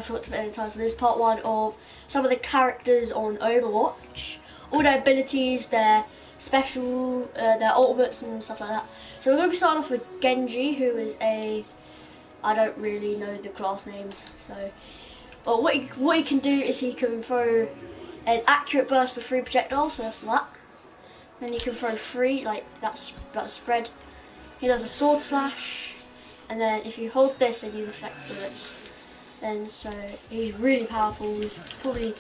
thoughts about any time. So this is part one of some of the characters on Overwatch, all their abilities, their special, their ultimates and stuff like that. So we're going to be starting off with Genji, who is I don't really know the class names. So, but what he can do is he can throw an accurate burst of 3 projectiles. So that's that. Then he can throw 3, like that's spread. He does a sword slash, and then if you hold this, then you deflect bullets. Then so he's really powerful. He's probably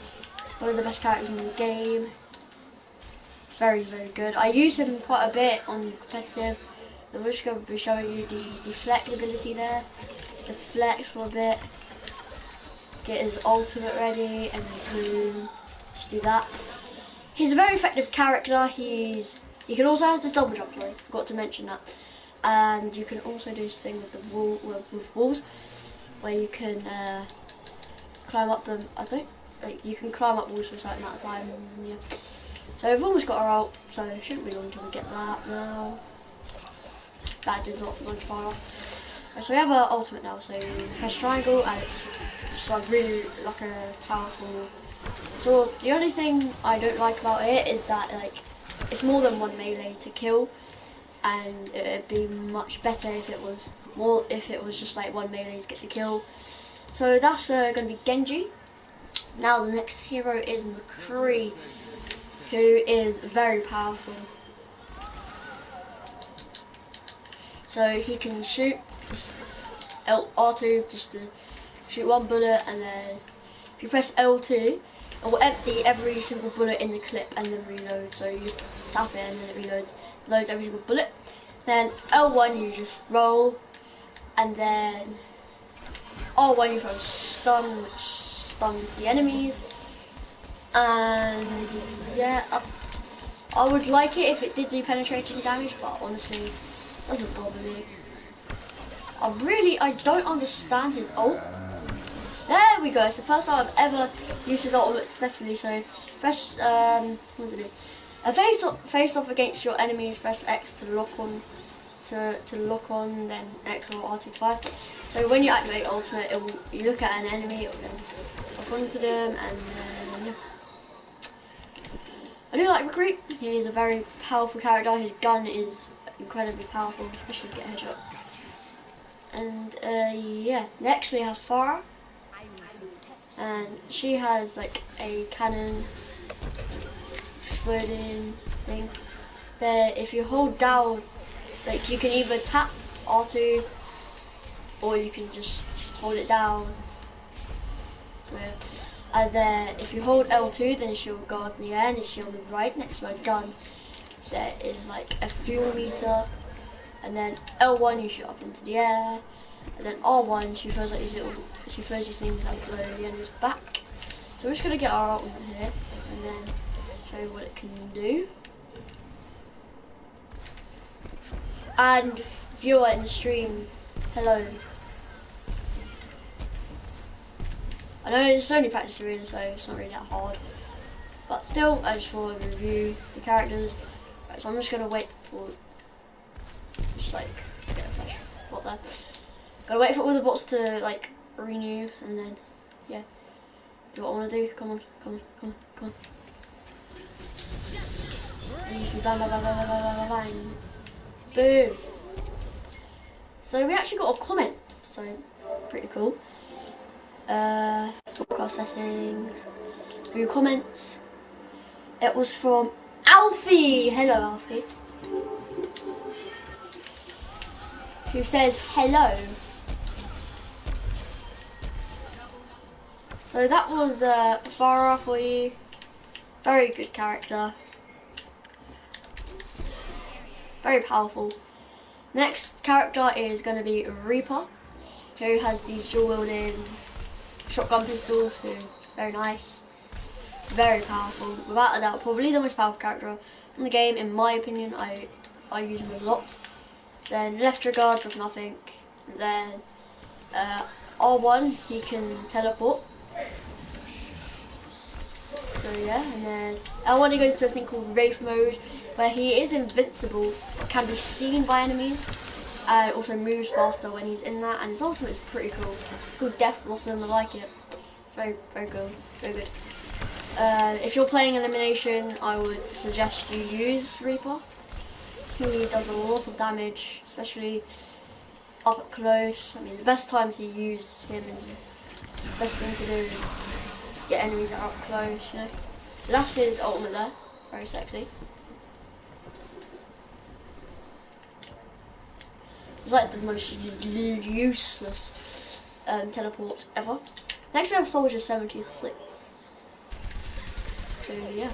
one of the best characters in the game. Very, very good. I use him quite a bit on competitive. I'm just going to be showing you the deflect ability there. Just deflects for a bit. Get his ultimate ready, and then just do that. He's a very effective character. He can also have this double jump. Sorry, forgot to mention that. And you can also do this thing with the wall, with walls, where you can climb up them. I think you can climb up walls for a certain amount of time. Yeah. So we've almost got our ult, so it shouldn't be long until we get that now. That did not launch far off. So we have our ultimate now. So press triangle, and it's just like really like a powerful. So the only thing I don't like about it is that it's more than one melee to kill, and it'd be much better if it was just like one melee to get the kill. So that's going to be Genji. Now the next hero is McCree, who is very powerful. So he can shoot R2 just to shoot one bullet, and then if you press L2, it will empty every single bullet in the clip and then reload. So you just tap it and then it loads every single bullet. Then L1 you just roll, and then R1 you throw stun, which stuns the enemies. And yeah, I would like it if it did do penetrating damage, but honestly, it doesn't bother me. I don't understand his ult. There we go. It's the first time I've ever used his ultimate successfully. So press what does it do? A face off against your enemies. Press X to lock on. To lock on, then X or R2 to 5. So when you activate ultimate, you look at an enemy, it will then lock onto them, and then yeah. I do like McCree. He is a very powerful character. His gun is incredibly powerful, especially if you get a headshot. And yeah, next we have Farah, and she has like a cannon exploding thing. Then if you hold down, like you can either tap R2 or you can just hold it down. And then if you hold L2, then she'll go up in the air, and she's on the right next to my gun. There is like a fuel meter, and then L1 you shoot up into the air, and then R1 she throws like these things like below the enemy's back. So we're just gonna get our ultimate here, and then show you what it can do. And viewer in the stream, hello. I know it's only practice arena, so it's not really that hard. But still, I just want to review the characters. Right, so I'm just gonna wait for get a flash bot there. Gotta wait for all the bots to like renew, and then yeah, do what I want to do. Come on. Easy, bang, bang, bang, bang, bang, bang, bang. Boom. So we actually got a comment, so pretty cool. Broadcast settings, view comments. It was from Alfie. Hello, Alfie. Who says hello. So that was Farah for you. Very good character. Very powerful. Next character is going to be Reaper, who has these dual wielding shotgun pistols, who very nice, very powerful, without a doubt, probably the most powerful character in the game in my opinion. I use him a lot. Then left trigger does nothing. Then R1 he can teleport. So yeah, and then L1 he goes to a thing called Wraith mode, where he is invincible, can be seen by enemies. and also moves faster when he's in that, and his ultimate is pretty cool. It's called Death Blossom. I like it. It's very good, very good. If you're playing elimination, I would suggest you use Reaper. He does a lot of damage, especially up close. I mean, the best time to use him is the best thing to do is get enemies up close, you know. So that's his ultimate there, very sexy. It's like the most useless teleport ever. Next we have Soldier 76. So yeah.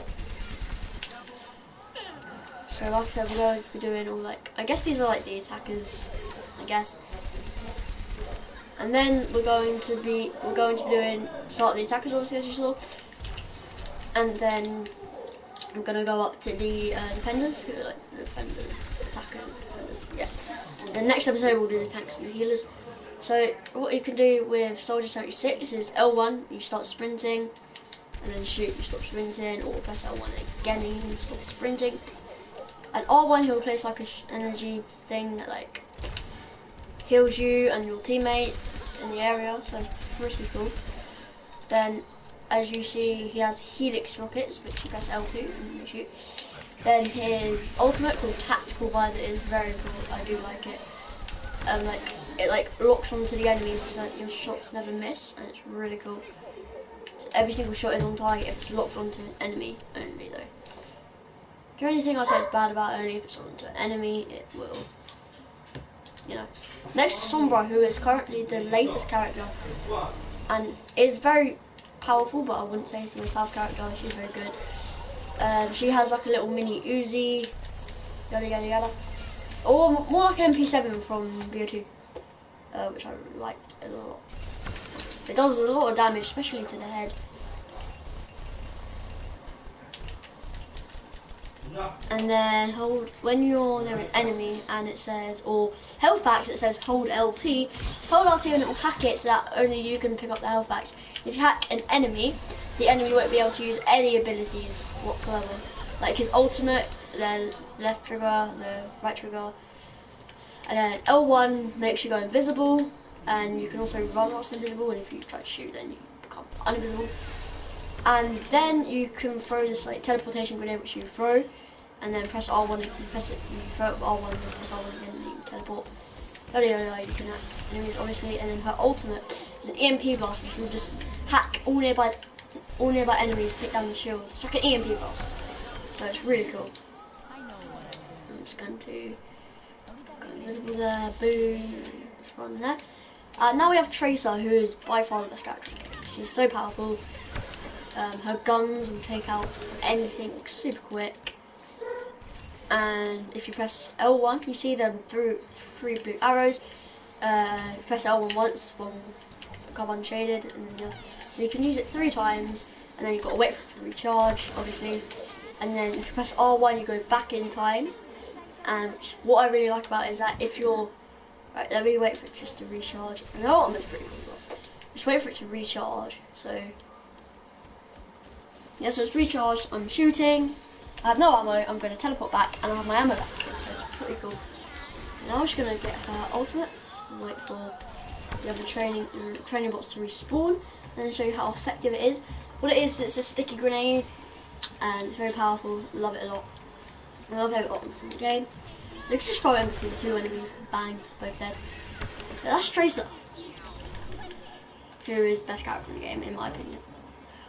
So like I said, we're going to be doing all like, I guess these are like the attackers, I guess. And then we're going to be doing start the attackers obviously as you saw. And then I'm gonna go up to the defenders, who are like the defenders, attackers, defenders, yeah. The next episode we'll do the tanks and the healers. So what you can do with Soldier 76 is L1, you start sprinting, and then shoot, you stop sprinting, or press L1 again and you stop sprinting. And R1 he'll place like an energy thing that like heals you and your teammates in the area, so pretty cool. Then as you see, he has Helix rockets, which you press L2 and you shoot. Then his ultimate called Tactical Visor is very cool. I do like it. It like locks onto the enemies so that your shots never miss, and it's really cool. So every single shot is on target if it's locked onto an enemy only though. The only thing I'd say is bad about it, only if it's onto an enemy, it will, you know. Next is Sombra, who is currently the latest character, and is very powerful, but I wouldn't say she's a powerful character. She's very good. She has like a little mini Uzi, yada yada yada, or more like an MP7 from BO2, which I like a lot. It does a lot of damage, especially to the head. And then hold when you're near an enemy and it says, or health packs, it says hold LT. Hold LT and it will hack it so that only you can pick up the health packs. If you hack an enemy, the enemy won't be able to use any abilities whatsoever. Like his ultimate, the left trigger, the right trigger, and then L1 makes you go invisible, and you can also run whilst invisible, and if you try to shoot then you become invisible. And then you can throw this like teleportation grenade which you throw, and then press R1, you press it, you throw it R1, and press R1 again, and you teleport. You can hack enemies obviously, and then her ultimate is an EMP blast which will just hack all nearby enemies, take down the shields. It's like an EMP blast. So it's really cool. I'm just going to go invisible there, boom, just run there. Now we have Tracer, who is by far the best character in the game. She's so powerful. Her guns will take out anything super quick. And if you press L1, you see the three blue arrows. Press L1 once, one will become unshaded, and then so you can use it 3 times, and then you've got to wait for it to recharge, obviously. And then if you press R1, you go back in time. And what I really like about it is that if you're right, let me wait for it just to recharge. And the ultimate's pretty cool as well. Just wait for it to recharge. So yeah, so it's recharged. I'm shooting. I have no ammo. I'm going to teleport back, and I have my ammo back. So it's pretty cool. Now I'm just going to get her ultimates and wait for the other training bots to respawn, and then show you how effective it is. What it is, it's a sticky grenade, and it's very powerful. Love it a lot. I love how it got in the game. So you can just throw it in between the 2 enemies, bang, both dead. But that's Tracer, who is best character in the game, in my opinion.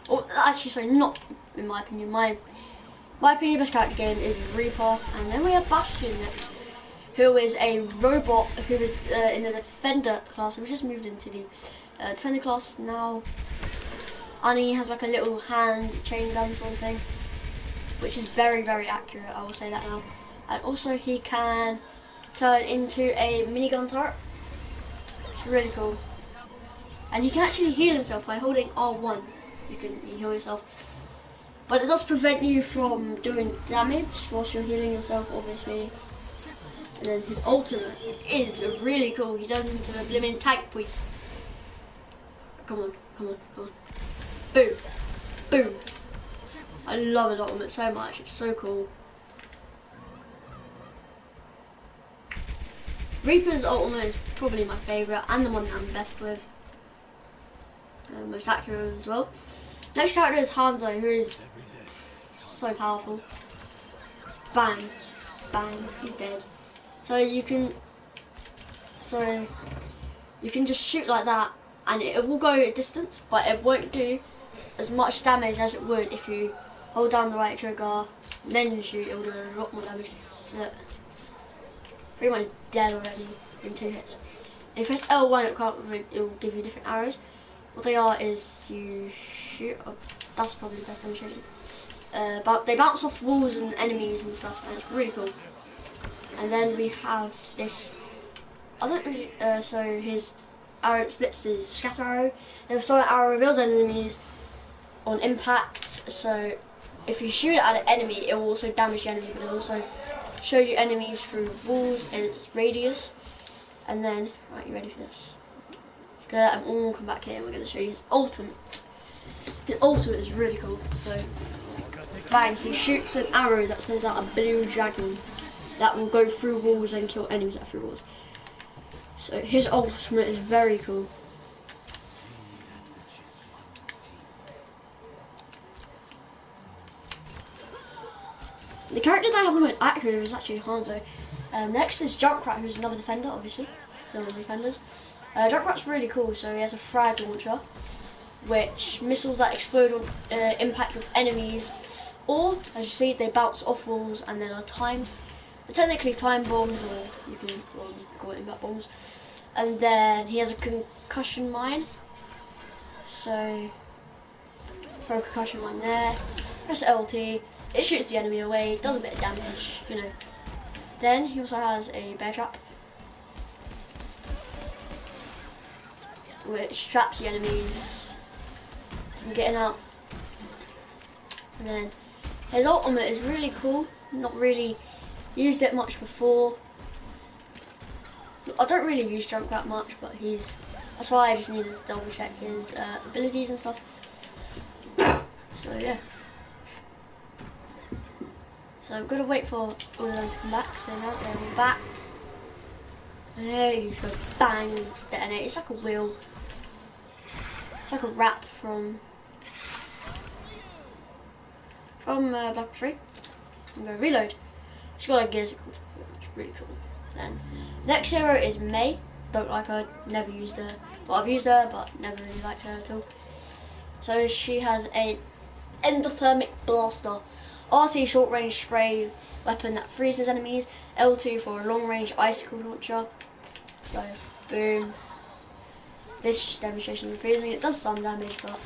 Or actually, sorry, not in my opinion. My opinion, best character game is Reaper, and then we have Bastion next, who is a robot who is in the Defender class. We just moved into the Defender class now, and he has like a little hand chain gun sort of thing, which is very, very accurate, I will say that now. And also he can turn into a minigun turret. It's really cool. And he can actually heal himself by holding R1. You can heal yourself. But it does prevent you from doing damage whilst you're healing yourself, obviously. And then his ultimate is really cool. He turns into a blimmin' tank, please. Come on, come on, come on. Boom. Boom. I love his ultimate so much. It's so cool. Reaper's ultimate is probably my favourite and the one that I'm best with. Most accurate as well. Next character is Hanzo, who is so powerful. Bang, bang, he's dead. So you can just shoot like that, and it will go a distance, but it won't do as much damage as it would if you hold down the right trigger and then you shoot. It will do a lot more damage. So look, pretty much dead already in 2 hits. If you press L1, it will give you different arrows. What they are is you shoot. Oh, that's probably the best demonstration. But they bounce off walls and enemies and stuff, and it's really cool. And then we have this. I don't really. So his arrow splits his scatter arrow. The solid arrow reveals enemies on impact. So if you shoot at an enemy, it will also damage the enemy, but it will also show you enemies through walls and its radius. And then, right, you ready for this? Go and all come back here. And we're going to show you his ultimate. His ultimate is really cool. So, bang! He shoots an arrow that sends out a blue dragon that will go through walls and kill enemies that are through walls. So his ultimate is very cool. The character that I have the most accurate is actually Hanzo. Next is Junkrat, who's another defender, obviously. Still one of the defenders. Junkrat's really cool, so he has a frag launcher, which missiles that explode on impact with enemies, or, as you see, they bounce off walls and then are timed. They're technically time bombs, or you can call it impact bombs. And then he has a concussion mine. So, throw a concussion mine there. Press LT. It shoots the enemy away. Does a bit of damage, you know. Then he also has a bear trap, which traps the enemies from getting out. And then his ultimate is really cool. Not really used it much before. I don't really use Junk that much, but that's why I just needed to double check his abilities and stuff. So yeah. So I'm gonna wait for all of them to come back. So now they're all back. And there you go, bang, detonate. It's like a wheel. It's like a wrap from Black Ops 3. I'm gonna reload. It's got like gears, it's really cool. Then next hero is Mei. Don't like her, never used her. Well, I've used her, but never really liked her at all. So she has a endothermic blaster, RT short range spray weapon that freezes enemies, L2 for a long range icicle launcher. So boom. This is just demonstration of freezing. It does some damage, but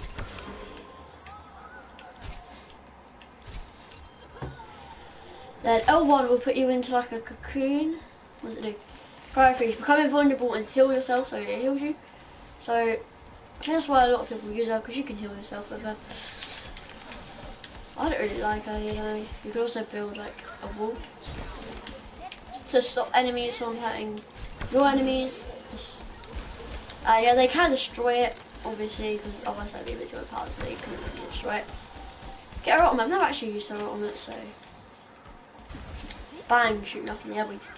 then L1 will put you into like a cocoon. What does it do? Cryo freeze. Become invulnerable and heal yourself, so it heals you. So I think that's why a lot of people use her, because you can heal yourself with her. I don't really like her, you know. You can also build like a wall to stop enemies from hurting your enemies. Yeah, they can destroy it, obviously, because otherwise that'd be a bit too overpowered, so you couldn't really destroy it. Get her ultimate. I've never actually used her ultimate, so bang, shooting up in the airways.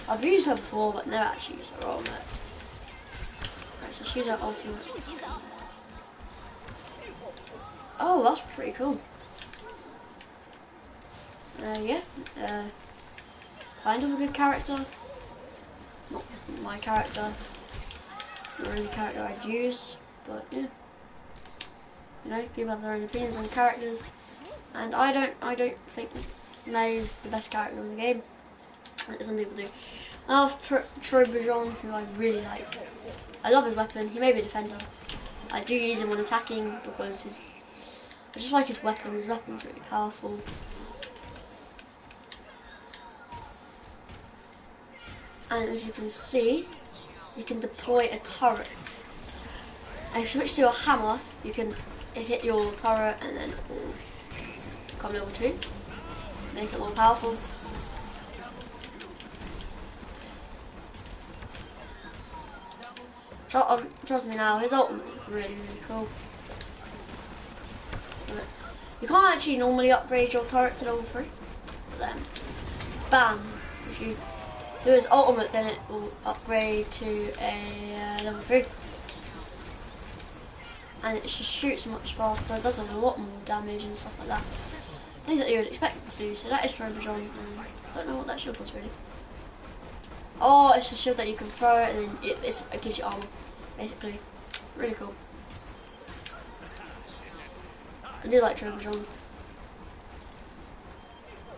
I've used her before, but never actually used her ultimate. Right, so let's use her ultimate. Oh, that's pretty cool. Yeah, kind of a good character. Not my character. Not really a character I'd use, but yeah. You know, people have their own opinions on characters, and I don't think Mei is the best character in the game. Some people do. I have Trobojon, who I really like. I love his weapon. He may be a defender. I do use him when attacking because I just like his weapon. His weapon's really powerful. And as you can see, you can deploy a turret. And if you switch to a hammer, you can hit your turret and then it will become level 2. Make it more powerful. Trust me now, his ultimate is really, really cool. You can't actually normally upgrade your turret to level 3. But then, bam, if you do his ultimate, then it will upgrade to a level 3. And it just shoots much faster, it does a lot more damage and stuff like that. Things that you would expect it to do, so that is Trobojon, and I don't know what that shield was really. Oh, it's a shield that you can throw it and then it gives you armor, basically. Really cool. I do like Trobojon.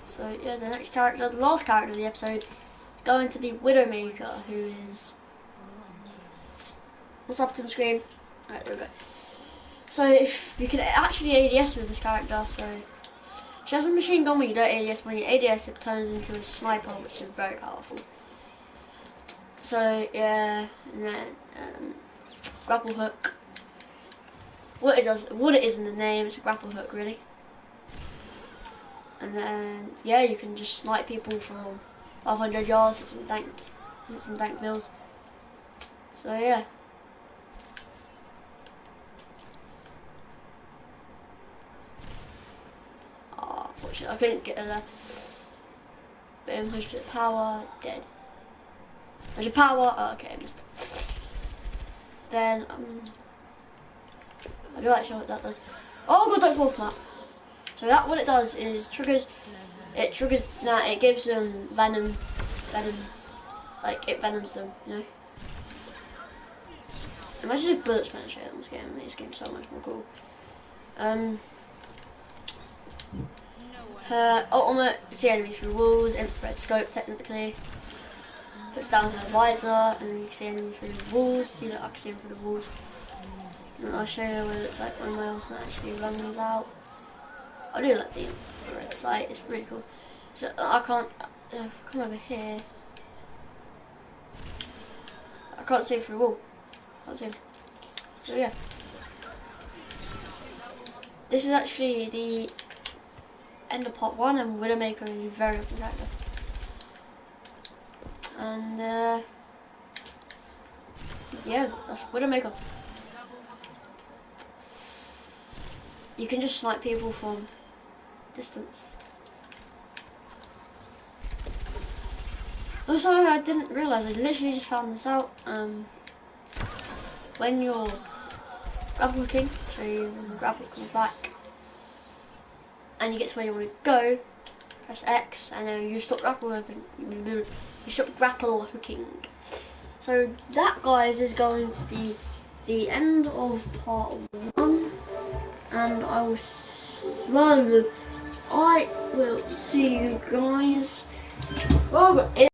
So yeah, the next character, the last character of the episode, is going to be Widowmaker, who is... What's up to the screen? Alright, there we go. So if you can actually ADS with this character, so she has a machine gun when you don't ADS. When you ADS, it turns into a sniper, which is very powerful. So yeah, and then grapple hook. What it is in the name, it's a grapple hook, really. And then yeah, you can just snipe people from 500 yards, hit some dank bills. So yeah. Unfortunately, I couldn't get her there. But 100 power, dead. 100 power, oh, okay, I missed. Then, I do actually know what that does. Oh god, don't fall flat. So that, what it does is it gives them venom, like it venoms them, you know. Imagine if bullets penetrate on this game, it makes this game so much more cool. Her ultimate, see enemies through walls, infrared scope technically. Puts down her visor and then you can see enemies through the walls. See that I can see them through the walls. And I'll show you what it looks like when my ultimate actually runs out. I do like the infrared sight, it's really cool. So I can't, if I come over here, I can't see through the wall. Can't see him. So yeah. This is actually the end of part 1, and Widowmaker is a very awesome character. And yeah, that's Widowmaker. You can just snipe people from distance. Also, I didn't realise, I literally just found this out. When you're grapple hooking, so when the grapple comes back, and you get to where you want to go, press X, and then you stop grapple hooking. You stop grapple hooking. So that, guys, is going to be the end of part 1, and I will see you guys over